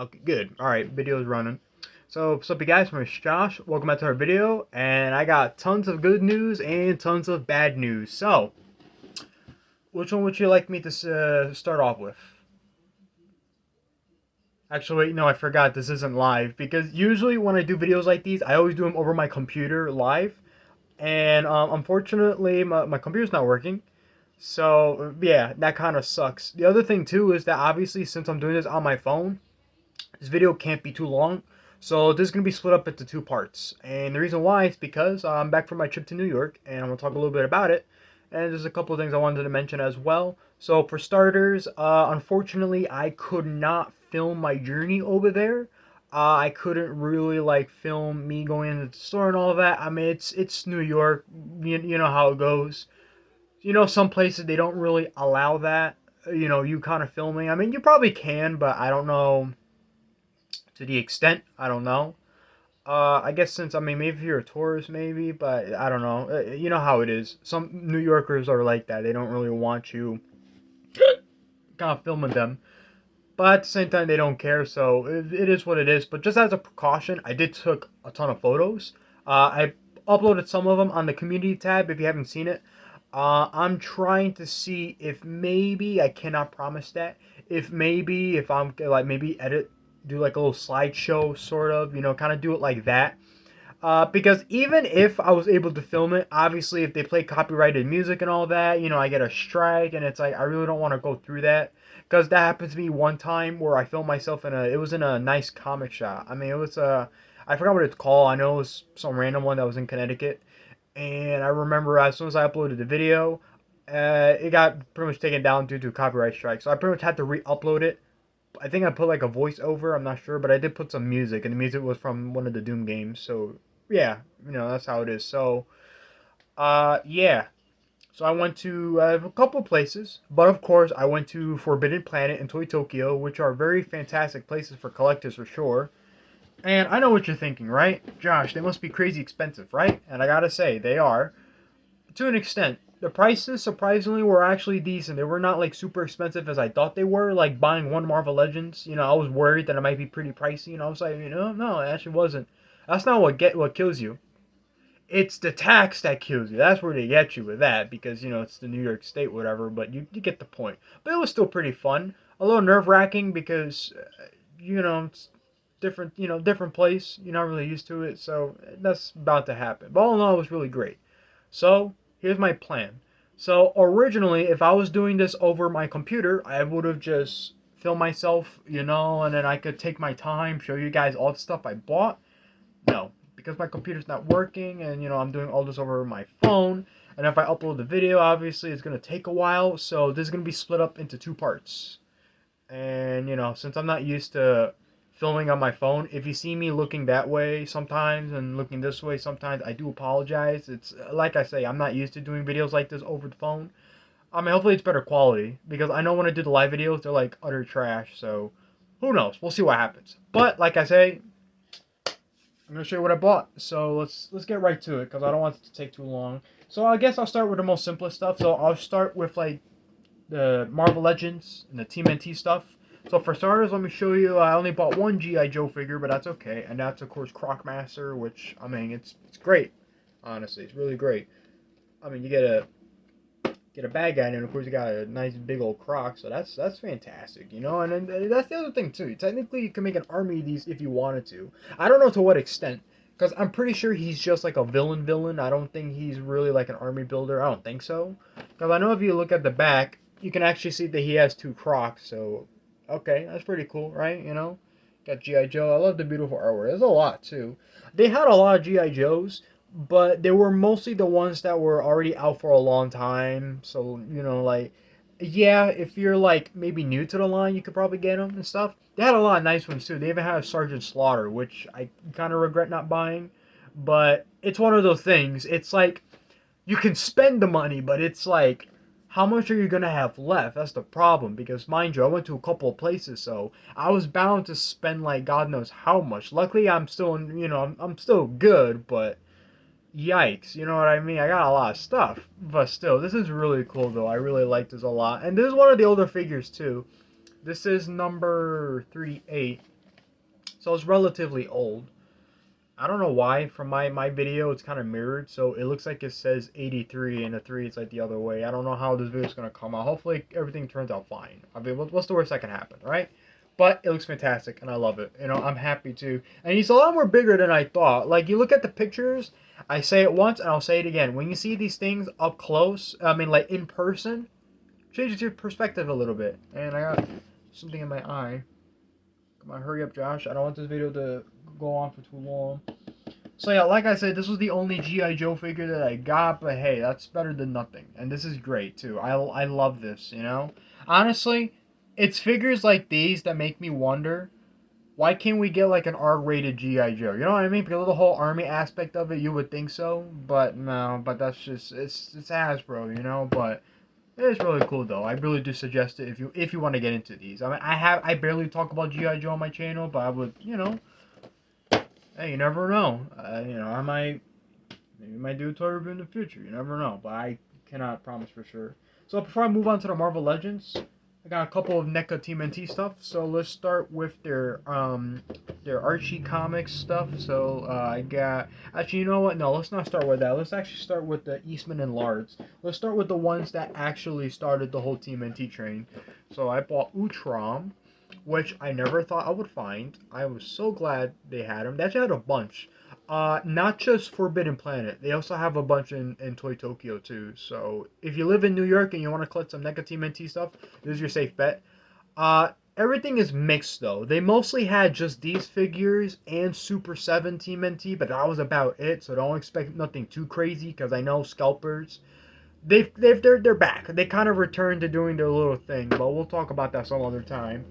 Okay, good. Alright, video's running. So, what's up, you guys? My name's Josh. Welcome back to our video. And I got tons of good news and tons of bad news. So, which one would you like me to start off with? Actually, wait, no, I forgot. This isn't live. Because usually when I do videos like these, I always do them over my computer live. And unfortunately, my computer's not working. So, yeah, that kind of sucks. The other thing, too, is that obviously since I'm doing this on my phone, this video can't be too long, so this is going to be split up into two parts. And the reason why is because I'm back from my trip to New York, and I'm going to talk a little bit about it. And there's a couple of things I wanted to mention as well. So for starters, unfortunately, I could not film my journey over there. I couldn't really like film me going into the store and all of that. I mean, it's New York. You know how it goes. You know, some places they don't really allow that. You know, you kind of filming. I mean, you probably can, but I don't know to the extent. I don't know. I guess since I mean maybe if you're a tourist maybe, but I don't know. You know how it is. Some New Yorkers are like that. They don't really want you kind of filming them, but at the same time they don't care. So it is what it is. But just as a precaution, I did took a ton of photos. I uploaded some of them on the community tab if you haven't seen it. I'm trying to see if maybe I cannot promise that if I'm like maybe edit do like a little slideshow sort of kind of do it like that. Because even if I was able to film it, obviously if they play copyrighted music and all that, I get a strike, and it's like I really don't want to go through that. Because that happened to me one time where I filmed myself it was in a nice comic shop. I mean, it was I forgot what it's called. I know it was some random one that was in Connecticut. And I remember as soon as I uploaded the video, it got pretty much taken down due to a copyright strike. So I pretty much had to re-upload it. I think I put like a voiceover, I'm not sure, but I did put some music, and the music was from one of the Doom games. So yeah, that's how it is. So yeah. So I went to a couple places, but of course I went to Forbidden Planet and Toy Tokyo, which are very fantastic places for collectors for sure. And I know what you're thinking, right? Josh, they must be crazy expensive, right? And I gotta say, they are. To an extent. The prices, surprisingly, were actually decent. They were not, like, super expensive as I thought they were. Like, buying one Marvel Legends, I was worried that it might be pretty pricey. I was like, no, it actually wasn't. That's not what kills you. It's the tax that kills you. That's where they get you with that because, it's the New York State, whatever, but you get the point. But it was still pretty fun. A little nerve-wracking because, it's different, different place. You're not really used to it, so that's about to happen. But all in all, it was really great. So, here's my plan. So, originally, if I was doing this over my computer, I would have just filmed myself, and then I could take my time, show you guys all the stuff I bought. No, because my computer's not working, and, I'm doing all this over my phone. And if I upload the video, obviously, it's going to take a while. So, this is going to be split up into two parts. And, since I'm not used to filming on my phone, if you see me looking that way sometimes and looking this way sometimes, I do apologize. It's like I say, I'm not used to doing videos like this over the phone. I mean, hopefully it's better quality because I know when I do the live videos, they're like utter trash. So who knows? We'll see what happens. But like I say, I'm gonna show you what I bought. So let's get right to it because I don't want it to take too long. So I guess I'll start with the most simplest stuff. So I'll start with like the Marvel Legends and the TMNT stuff. So for starters, let me show you. I only bought one GI Joe figure, but that's okay, and that's of course Crocmaster, which I mean it's great. Honestly, it's really great. I mean, you get a bad guy, and then of course you got a nice big old Croc, so that's fantastic, And then that's the other thing too. Technically, you can make an army of these if you wanted to. I don't know to what extent, because I'm pretty sure he's just like a villain. I don't think he's really like an army builder. I don't think so, because I know if you look at the back, you can actually see that he has two Crocs. So okay, that's pretty cool, right? Got GI Joe. I love the beautiful artwork. There's a lot too. They had a lot of GI Joes, but they were mostly the ones that were already out for a long time. So, like, yeah, if you're, like, maybe new to the line, you could probably get them and stuff. They had a lot of nice ones, too. They even had a Sergeant Slaughter, which I kind of regret not buying. But it's one of those things. It's like, you can spend the money, but it's like, how much are you going to have left? That's the problem. Because, mind you, I went to a couple of places, so I was bound to spend, like, God knows how much. Luckily, I'm still, I'm still good, but yikes, you know what I mean? I got a lot of stuff, but still, this is really cool though. I really like this a lot, and this is one of the older figures too. This is number 38. So it's relatively old. I don't know why from my video it's kind of mirrored, so it looks like it says 83 and the 3 is like the other way. I don't know how this video is going to come out. Hopefully everything turns out fine. I mean, what's the worst that can happen, right? But it looks fantastic and I love it. You know, I'm happy too. And he's a lot more bigger than I thought. Like, you look at the pictures, I say it once and I'll say it again. When you see these things up close, I mean, like in person, changes your perspective a little bit. And I got something in my eye. Come on, hurry up, Josh. I don't want this video to go on for too long. So yeah, like I said, this was the only G.I. Joe figure that I got, but hey, that's better than nothing. And this is great, too. I love this, you know? Honestly, it's figures like these that make me wonder, why can't we get like an R-rated G.I. Joe? You know what I mean? Because of the whole army aspect of it, you would think so. But no, but that's just, it's Hasbro, you know? But it's really cool, though. I really do suggest it if you want to get into these. I mean, I barely talk about G.I. Joe on my channel, but I would, you know, hey, you never know. You know, maybe might do a toy review in the future. You never know, but I cannot promise for sure. So before I move on to the Marvel Legends, I got a couple of NECA TMNT stuff. So let's start with their Archie comics stuff. So I got, actually, you know what? No, let's not start with that. Let's actually start with the Eastman and Lards. Let's start with the ones that actually started the whole TMNT train. So I bought Utrom, which I never thought I would find. I was so glad they had them. They actually had a bunch. Not just Forbidden Planet. They also have a bunch in Toy Tokyo too. So if you live in New York and you want to collect some NECA TMNT stuff, this is your safe bet. Everything is mixed though. They mostly had just these figures and Super 7 TMNT, but that was about it. So don't expect nothing too crazy because I know scalpers. They're back. They kind of returned to doing their little thing, but we'll talk about that some other time.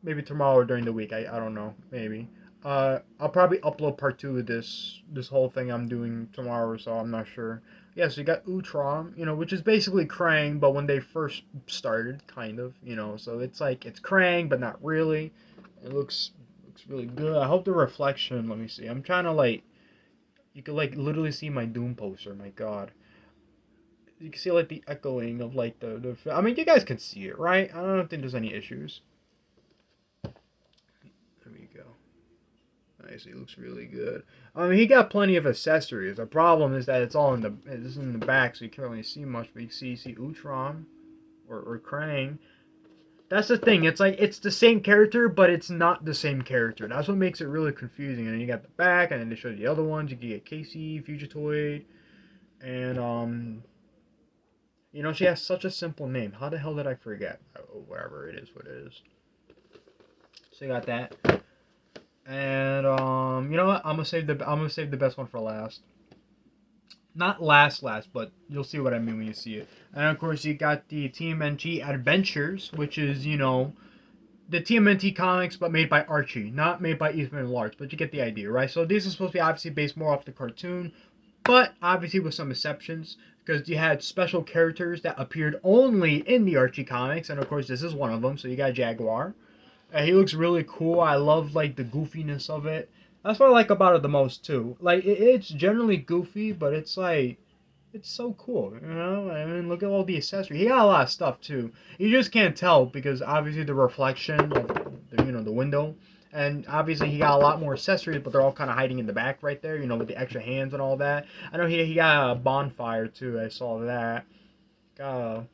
Maybe tomorrow or during the week. I don't know. Maybe. I'll probably upload part 2 of this whole thing I'm doing tomorrow or so. I'm not sure. Yeah, so you got Utrom, you know, which is basically Krang, but when they first started, kind of, you know. So it's like it's Krang, but not really. It looks really good. I hope the reflection. Let me see. I'm trying to like. You could like literally see my Doom poster. My God. You can see like the echoing of like the. I mean, you guys can see it, right? I don't think there's any issues. There we go. Nice, he looks really good. I mean, he got plenty of accessories. The problem is that it's in the back, so you can't really see much. But you see Utrom or Krang. That's the thing. It's like it's the same character, but it's not the same character. That's what makes it really confusing. And then you got the back, and then they show you the other ones. You can get Casey, Fugitoid, and you know, she has such a simple name. How the hell did I forget? Oh, wherever it is, what it is. So you got that. And you know what? I'm gonna save the best one for last. Not last, but you'll see what I mean when you see it. And of course, you got the TMNT Adventures, which is, you know, the TMNT comics, but made by Archie, not made by Eastman and Large. But you get the idea, right? So these are supposed to be obviously based more off the cartoon, but obviously with some exceptions, because you had special characters that appeared only in the Archie comics, and of course this is one of them. So you got Jaguar. He looks really cool. I love like the goofiness of it. That's what I like about it the most too. Like it's generally goofy, but it's like it's so cool. You know, I mean, look at all the accessories. He got a lot of stuff too. You just can't tell because obviously the reflection of the window, and obviously he got a lot more accessories, but they're all kind of hiding in the back right there. You know, with the extra hands and all that. I know he got a bonfire too. I saw that. Got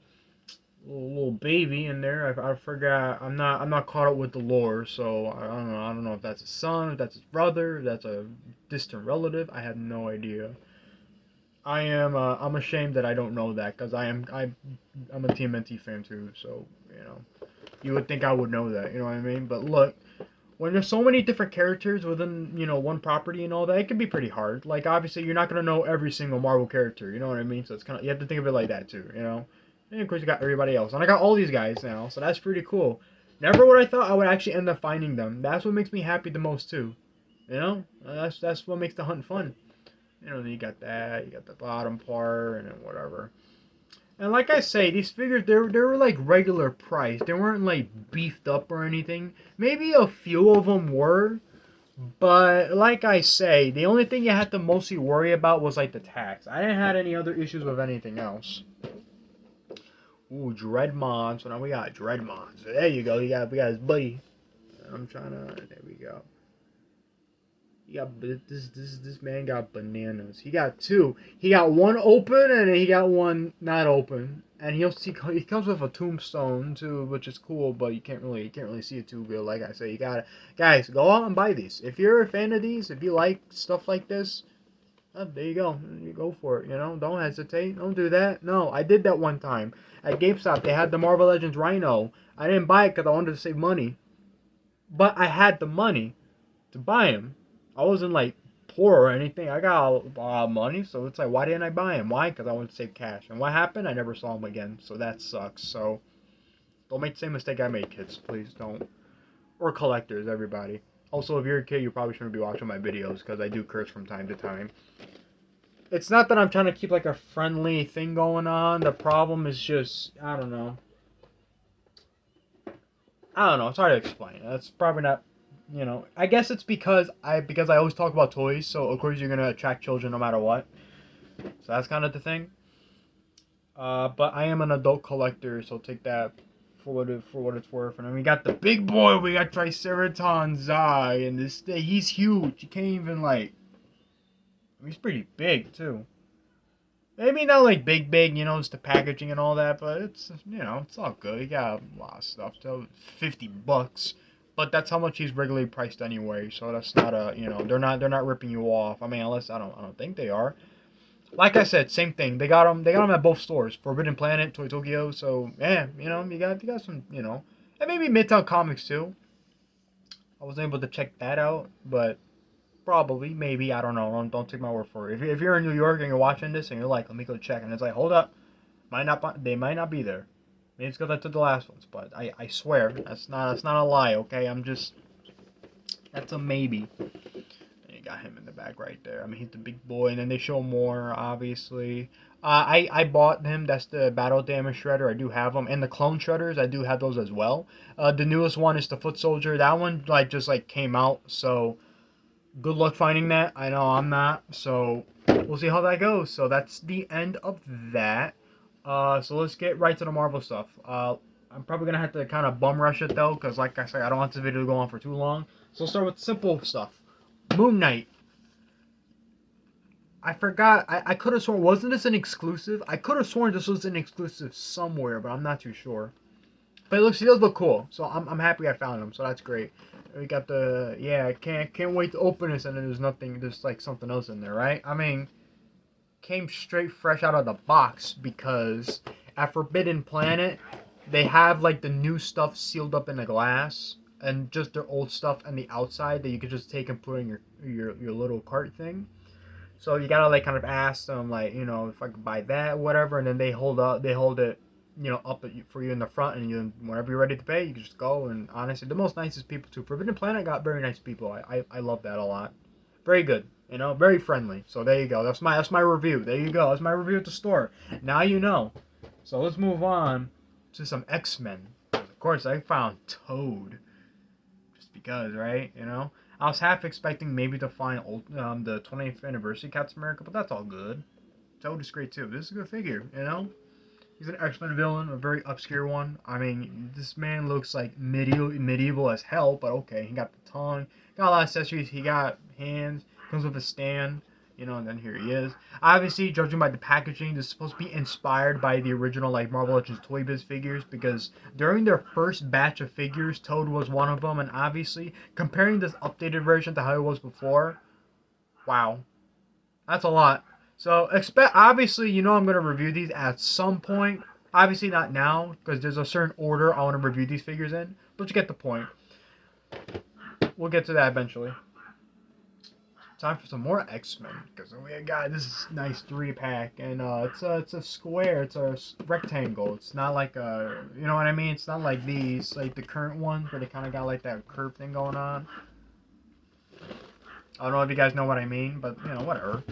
a little baby in there. I forgot. I'm not caught up with the lore, so I don't know. I don't know if that's his son, if that's his brother, if that's a distant relative. I have no idea. I'm ashamed that I don't know that because I'm a TMNT fan too. So you know, you would think I would know that. You know what I mean? But look, when there's so many different characters within one property and all that, it can be pretty hard. Like obviously you're not gonna know every single Marvel character. You know what I mean? So it's kind of, you have to think of it like that too. You know. And of course you got everybody else, and I got all these guys now, so that's pretty cool. Never would I thought I would actually end up finding them. That's what makes me happy the most too. You know, that's what makes the hunt fun. You know, you got that, you got the bottom part, and then whatever. And like I say, these figures, they were like regular price. They weren't like beefed up or anything. Maybe a few of them were, but like I say, the only thing you had to mostly worry about was like the tax. I didn't have any other issues with anything else. Ooh, Dreadmon. So now we got Dreadmon. So there you go. We got his buddy. I'm trying to. There we go. He got this man got bananas. He got two. He got one open and he got one not open. And he comes with a tombstone too, which is cool, but you can't really see it too good. Like I said, you gotta guys go out and buy these. If you're a fan of these, if you like stuff like this, there you go. You go for it. Don't hesitate. Don't do that. No, I did that one time at GameStop. They had the Marvel Legends Rhino. I didn't buy it because I wanted to save money, but I had the money to buy him. I wasn't like poor or anything. I got a lot of money, so it's like, why didn't I buy him? Why? Because I wanted to save cash. And what happened? I never saw him again. So that sucks. So don't make the same mistake I made, kids. Please don't. Or collectors, everybody. Also, if you're a kid, you probably shouldn't be watching my videos because I do curse from time to time. It's not that I'm trying to keep like a friendly thing going on. The problem is just, I don't know. It's hard to explain. That's probably not. I guess it's because I always talk about toys, so of course you're gonna attract children no matter what. So that's kind of the thing. But I am an adult collector, so take that for what it's worth. And then we got the big boy. We got Triceratops Eye, and he's huge. You can't even like. He's pretty big too. Maybe not like big, it's the packaging and all that, but it's all good. He got a lot of stuff. So $50, but that's how much he's regularly priced anyway. So that's not they're not ripping you off. I mean, unless I don't think they are. Like I said, same thing. They got them at both stores, Forbidden Planet, Toy Tokyo. So yeah, you got some, and maybe Midtown Comics too. I wasn't able to check that out, but probably, maybe, I don't know. Don't take my word for it. If you're in New York and you're watching this and you're like, let me go check, and it's like, hold up, they might not be there. Maybe it's because I took the last ones, but I swear that's not a lie. Okay, that's a maybe. And you got him in the back right there. I mean, he's the big boy, and then they show more, obviously. I bought him. That's the Battle Damage Shredder. I do have them, and the Clone Shredders. I do have those as well. The newest one is the Foot Soldier. That one just came out, so good luck finding that. I know I'm not, so we'll see how that goes. So that's the end of that. So let's get right to the Marvel stuff. I'm probably gonna have to kind of bum rush it though, because like I said, I don't want this video to go on for too long. So we'll start with simple stuff. Moon Knight. I forgot. I could have sworn, wasn't this an exclusive? I could have sworn this was an exclusive somewhere, but I'm not too sure. But he does look cool, so I'm happy I found him. So that's great. We got can't wait to open this, and then there's like something else in there, right? I mean, came straight fresh out of the box because at Forbidden Planet they have like the new stuff sealed up in the glass and just their old stuff on the outside that you could just take and put in your little cart thing. So you gotta like kind of ask them like, if I could buy that, whatever, and then they hold it, up for you in the front, and whenever you're ready to pay, you can just go. And honestly, the most nicest people too. Forbidden Planet got very nice people. I love that a lot. Very good, very friendly. So there you go. That's my review. There you go. That's my review at the store. Now you know. So let's move on to some X-Men. Of course, I found Toad. Just because, right? I was half expecting maybe to find the 20th anniversary Captain America, but that's all good. Toad is great too. This is a good figure. He's an X-Men villain, a very obscure one. I mean, this man looks like medieval as hell, but okay. He got the tongue, got a lot of accessories. He got hands, comes with a stand, and then here he is. Obviously, judging by the packaging, this is supposed to be inspired by the original, like, Marvel Legends Toy Biz figures, because during their first batch of figures, Toad was one of them, and obviously, comparing this updated version to how it was before, wow. That's a lot. So obviously, I'm gonna review these at some point. Obviously not now, because there's a certain order I want to review these figures in. But you get the point. We'll get to that eventually. Time for some more X-Men, because we got this nice 3-pack, and it's a square, it's a rectangle. It's not like you know what I mean? It's not like these, like the current ones, where they kind of got like that curve thing going on. I don't know if you guys know what I mean, but whatever.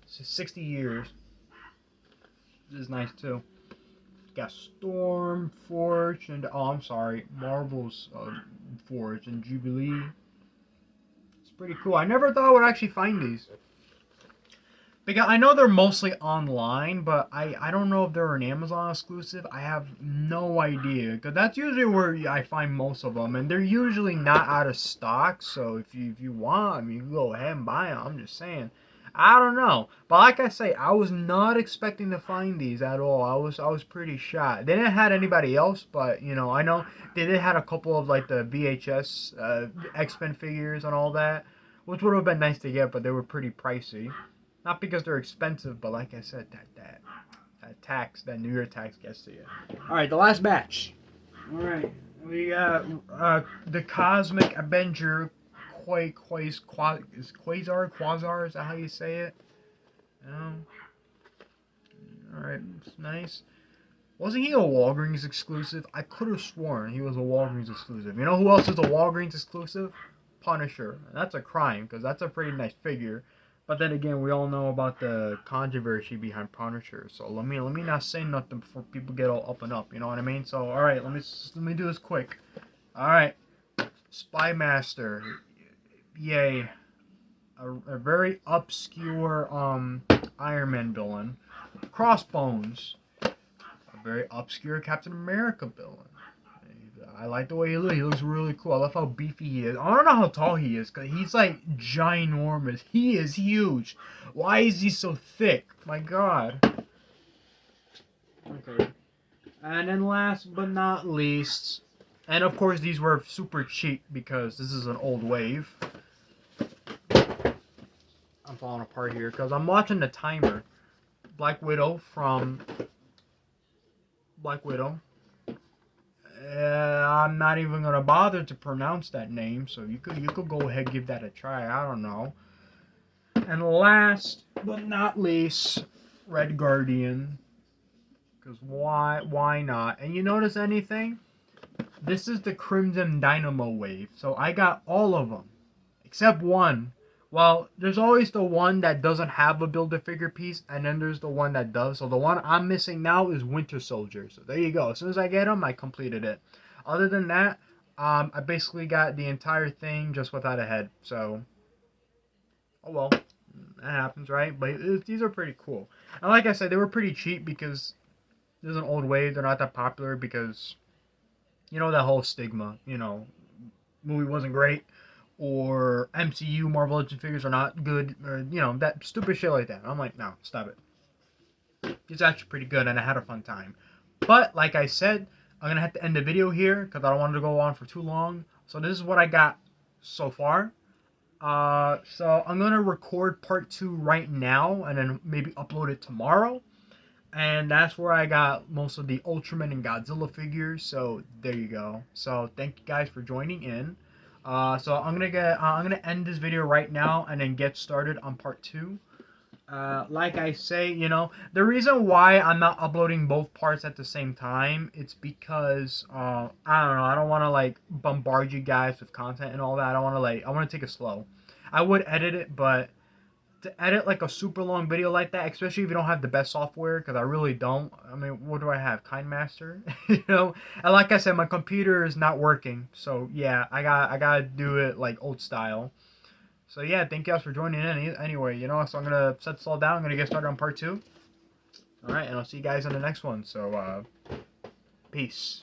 60 years. This is nice too. Got Storm, Forge, and Marvel's Forge and Jubilee. It's pretty cool. I never thought I would actually find these. Because I know they're mostly online, but I don't know if they're an Amazon exclusive. I have no idea. Because that's usually where I find most of them. And they're usually not out of stock. So if you want them, you can go ahead and buy them. I'm just saying. I don't know. But like I say, I was not expecting to find these at all. I was pretty shocked. They didn't have anybody else, but I know they did had a couple of like the VHS X-Men figures and all that, which would have been nice to get, but they were pretty pricey. Not because they're expensive, but like I said, that tax, that New Year tax gets to you. All right, the last batch. All right, we got the Cosmic Avenger, Quasar. Is that how you say it? Um, all right, it's nice. Wasn't he a Walgreens exclusive? I could have sworn he was a Walgreens exclusive. You know who else is a Walgreens exclusive? Punisher. That's a crime because that's a pretty nice figure. But then again, we all know about the controversy behind Punisher. So let me not say nothing before people get all up and up. You know what I mean? So all right, let me do this quick. All right, Spy Master. Yay, a very obscure Iron Man villain. Crossbones. A very obscure Captain America villain. I like the way he looks. He looks really cool. I love how beefy he is. I don't know how tall he is, because he's like ginormous. He is huge. Why is he so thick? My god. Okay. And then last but not least, and of course these were super cheap because this is an old wave. I'm falling apart here because I'm watching the timer. Black Widow from Black Widow. I'm not even gonna bother to pronounce that name, so you could go ahead and give that a try. I don't know. And last but not least, Red Guardian, because why not? And you notice anything? This is the Crimson Dynamo wave, so I got all of them except one. Well, there's always the one that doesn't have a Build-A-Figure piece, and then there's the one that does. So the one I'm missing now is Winter Soldier. So there you go. As soon as I get them, I completed it. Other than that, I basically got the entire thing just without a head. So, oh well, that happens, right? But these are pretty cool. And like I said, they were pretty cheap because this is an old wave. They're not that popular because, that whole stigma. Movie wasn't great, or MCU Marvel Legends figures are not good, or that stupid shit like that. I'm like, no, stop it. It's actually pretty good, and I had a fun time. But like I said, I'm gonna have to end the video here because I don't want it to go on for too long. So this is what I got so far. So I'm gonna record part 2 right now, and then maybe upload it tomorrow. And that's where I got most of the Ultraman and Godzilla figures. So there you go. So thank you guys for joining in. So I'm gonna end this video right now and then get started on part 2. Like I say, the reason why I'm not uploading both parts at the same time, it's because I don't know, I don't want to like bombard you guys with content and all that. I want to take it slow. I would edit it, but to edit like a super long video like that, especially if you don't have the best software, because I really don't. I mean, what do I have? KineMaster, And like I said, my computer is not working, so yeah, I gotta do it like old style. So yeah, thank you guys for joining in. Anyway, so I'm gonna set this all down. I'm gonna get started on part 2. All right, and I'll see you guys on the next one. So peace.